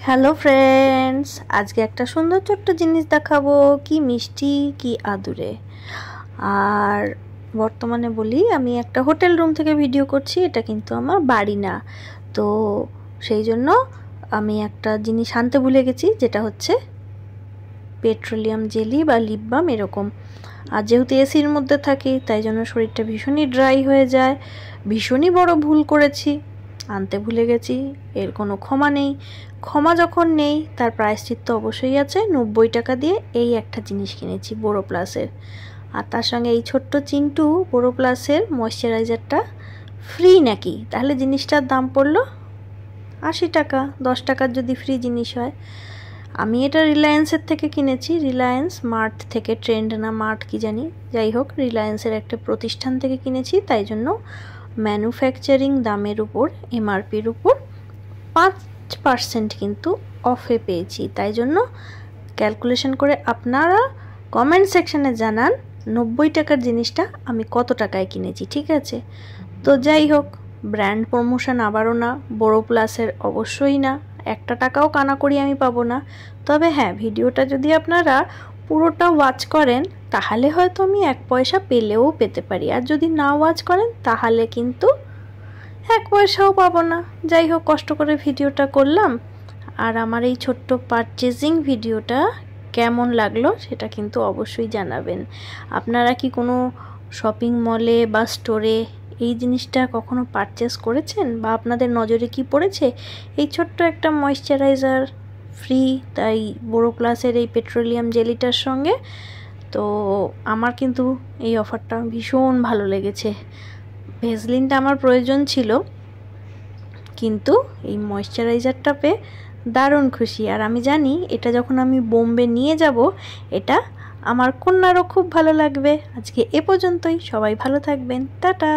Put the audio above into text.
Hello friends, আজকে একটা সুন্দর ছোট্ট জিনিস দেখাবো, কি মিষ্টি কি আদুরে। আর বর্তমানে বলি, আমি একটা হোটেল রুম থেকে ভিডিও করছি, এটা কিন্তু আমার বাড়ি না। তো সেই জন্য আমি একটা জিনিস আনতে ভুলে গেছি, যেটা হচ্ছে পেট্রোলিয়াম জেলি বা লিপ বাম এরকম। আর যেহেতু এসির মধ্যে থাকি, তাই জন্য শরীরটা ভীষণই ড্রাই হয়ে যায়। ভীষণই বড় ভুল করেছি, আনতে ভুলে গেছি, এর কোনো ক্ষমা নেই। ক্ষমা যখন নেই, তার প্রায়শ্চিত্ত অবশ্যই আছে। 90 টাকা দিয়ে এই একটা জিনিস কিনেছি বোরো প্লাসের, আর তার সঙ্গে এই ছোট্ট চিন্টু বোরো প্লাসের ময়শ্চারাইজারটা ফ্রি নাকি, তাহলে জিনিসটার দাম পড়লো 80 টাকা। 10 টাকার যদি ফ্রি জিনিস হয়। আমি এটা রিলায়েন্সের থেকে কিনেছি, রিলায়েন্স মার্ট থেকে, ট্রেন্ড না মার্ট কি জানি, যাই হোক রিলায়েন্সের একটা প্রতিষ্ঠান থেকে কিনেছি। তাই জন্য ম্যানুফ্যাকচারিং দামের উপর, এমআরপির উপর 5% কিন্তু অফে পেয়েছি। তাই জন্য ক্যালকুলেশন করে আপনারা কমেন্ট সেকশানে জানান 90 টাকার জিনিসটা আমি কত টাকায় কিনেছি, ঠিক আছে? তো যাই হোক, ব্র্যান্ড প্রমোশন আবারও না, বোরো প্লাসের অবশ্যই না, একটা টাকাও কানাকড়ি আমি পাবো না। তবে হ্যাঁ, ভিডিওটা যদি আপনারা পুরোটা ওয়াচ করেন, তাহলে হয়তো আমি 1 পয়সা পেলেও পেতে পারি। আর যদি না ওয়াচ করেন, তাহলে কিন্তু 1 পয়সাও পাবো না। যাই হোক, কষ্ট করে ভিডিওটা করলাম। আর আমার এই ছোট্ট পারচেজিং ভিডিওটা কেমন লাগলো সেটা কিন্তু অবশ্যই জানাবেন। আপনারা কি কোনো শপিং মলে বা স্টোরে এই জিনিসটা কখনো পারচেস করেছেন, বা আপনাদের নজরে কি পড়েছে এই ছোট্ট একটা ময়শ্চারাইজার ফ্রি, তাই বোরো প্লাসের এই পেট্রোলিয়াম জেলিটার সঙ্গে? তো আমার কিন্তু এই অফারটা ভীষণ ভালো লেগেছে। ভেসলিনটা আমার প্রয়োজন ছিল, কিন্তু এই ময়শ্চারাইজারটা পেয়ে দারুণ খুশি। আর আমি জানি এটা যখন আমি বোম্বে নিয়ে যাব, এটা আমার কন্যারও খুব ভালো লাগবে। আজকে এ পর্যন্তই, সবাই ভালো থাকবেন, টাটা।